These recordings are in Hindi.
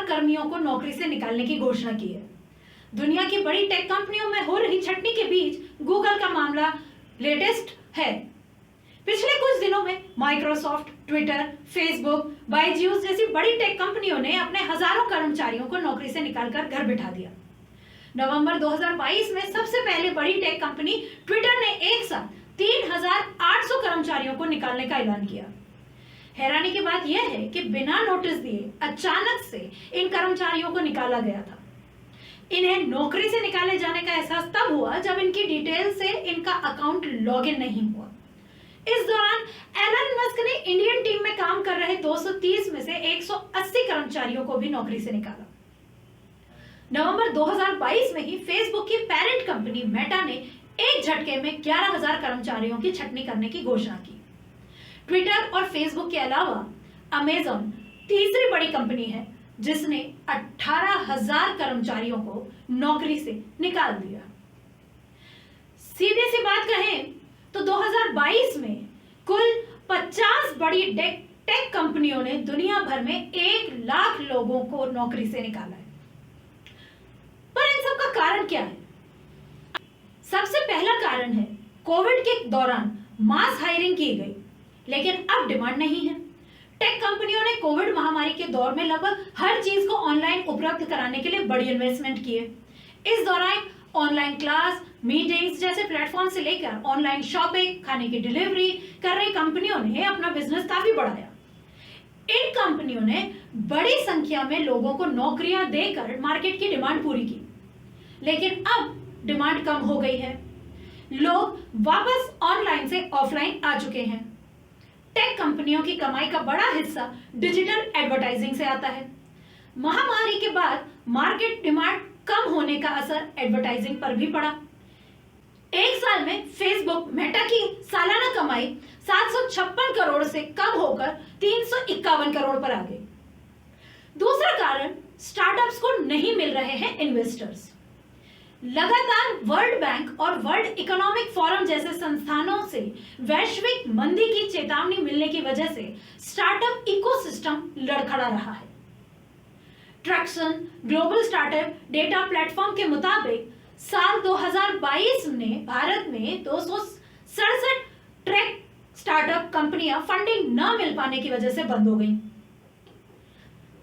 कर्मियों को नौकरी से निकालने की घोषणा की है। दुनिया की बड़ी टेक कंपनियों में हो रही छटनी के बीच गूगल का मामला लेटेस्ट है। पिछले कुछ दिनों में माइक्रोसॉफ्ट, ट्विटर, फेसबुक, बायजूस जैसी बड़ी टेक कंपनियों ने अपने हजारों कर्मचारियों को नौकरी से निकालकर घर बिठा दिया। नवंबर 2022 में सबसे पहले बड़ी टेक कंपनी ट्विटर ने एक साथ 3,800 कर्मचारियों को निकालने का ऐलान किया। हैरानी की बात यह है कि बिना नोटिस दिए अचानक से इन कर्मचारियों को निकाला गया था। इन्हें नौकरी से निकाले जाने का एहसास तब हुआ जब इनकी डिटेल से इनका अकाउंट लॉगिन नहीं हुआ। इस दौरान एलन मस्क ने इंडियन टीम में काम कर रहे 230 में से 180 कर्मचारियों को भी नौकरी से निकाला। नवंबर 2022 में ही फेसबुक की पेरेंट कंपनी मेटा ने एक झटके में 11,000 कर्मचारियों की छटनी करने की घोषणा की। ट्विटर और फेसबुक के अलावा अमेज़न तीसरी बड़ी कंपनी है जिसने 18,000 कर्मचारियों को नौकरी से निकाल दिया। सीधी सी बात कहें तो 2022 में कुल 50 बड़ी टेक कंपनियों ने दुनिया भर में 1 लाख लोगों को नौकरी से निकाला है। पर इन सब का कारण क्या है? सबसे पहला कारण है कोविड के दौरान मास हायरिंग की गई, लेकिन अब डिमांड नहीं है। टेक कंपनियों ने कोविड महामारी के दौर में लगभग हर चीज को ऑनलाइन उपलब्ध कराने के लिए बड़ी इन्वेस्टमेंट की है। इस दौरान ऑनलाइन क्लास, मीटिंग्स जैसे प्लेटफॉर्म से लेकर ऑनलाइन शॉपिंग, खाने की डिलीवरी कर रही कंपनियों ने अपना बिजनेस काफी बढ़ाया। इन कंपनियों ने बड़ी संख्या में लोगों को नौकरियां देकर मार्केट की डिमांड पूरी की, लेकिन अब डिमांड कम हो गई है। लोग वापस ऑनलाइन से ऑफलाइन आ चुके हैं। टेक कंपनियों की कमाई का बड़ा हिस्सा डिजिटल एडवर्टाइजिंग से आता है। महामारी के बाद मार्केट डिमांड कम होने का असर एडवर्टाइजिंग पर भी पड़ा। एक साल में फेसबुक मेटा की सालाना कमाई 756 करोड़ से कम होकर 351 करोड़ पर आ गई। दूसरा कारण स्टार्टअप्स को नहीं मिल रहे हैं इन्वेस्टर्स। लगातार वर्ल्ड बैंक और वर्ल्ड इकोनॉमिक फोरम जैसे संस्थानों से वैश्विक मंदी की चेतावनी मिलने की वजह से स्टार्टअप इकोसिस्टम लड़खड़ा रहा है। Traction global startup data platform के मुताबिक साल 2022 में भारत में 267 ट्रैक स्टार्टअप कंपनियां फंडिंग न मिल पाने की वजह से बंद हो गईं।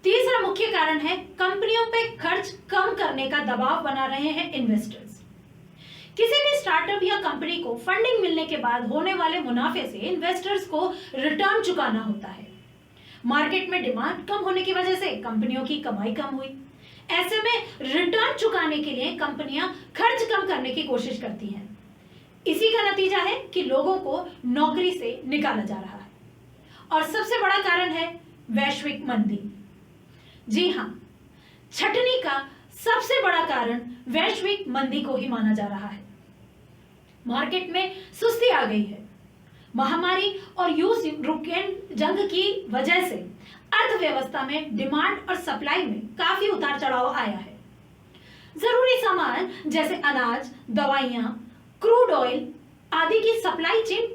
तीसरा मुख्य कारण है कंपनियों पे खर्च कम करने का दबाव बना रहे हैं इन्वेस्टर्स। किसी भी स्टार्टअप या कंपनी को फंडिंग मिलने के बाद होने वाले मुनाफे से इन्वेस्टर्स को रिटर्न चुकाना होता है। मार्केट में डिमांड कम होने की वजह से कंपनियों की कमाई कम हुई। ऐसे में रिटर्न चुकाने के लिए कंपनियां खर्च कम करने की कोशिश करती हैं। इसी का नतीजा है कि लोगों को नौकरी से निकाला जा रहा है। और सबसे बड़ा कारण है वैश्विक मंदी। जी हां, छटनी का सबसे बड़ा कारण वैश्विक मंदी को ही माना जा रहा है। मार्केट में सुस्ती आ गई है। महामारी और यूक्रेन जंग की वजह से अर्थव्यवस्था में डिमांड और सप्लाई में काफी उतार चढ़ाव आया है। जरूरी सामान जैसे अनाज, दवाइयां, क्रूड ऑयल आदि की सप्लाई चेन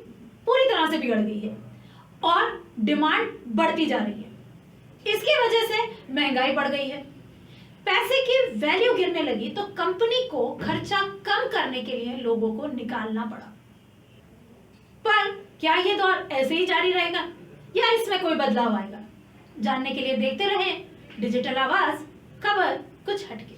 पूरी तरह से बिगड़ गई है और डिमांड बढ़ती जा रही है। इसकी वजह से महंगाई बढ़ गई है। पैसे की वैल्यू गिरने लगी तो कंपनी को खर्चा कम करने के लिए लोगों को निकालना पड़ा। पर क्या ये दौर ऐसे ही जारी रहेगा या इसमें कोई बदलाव आएगा? जानने के लिए देखते रहें डिजिटल आवाज, खबर कुछ हटके।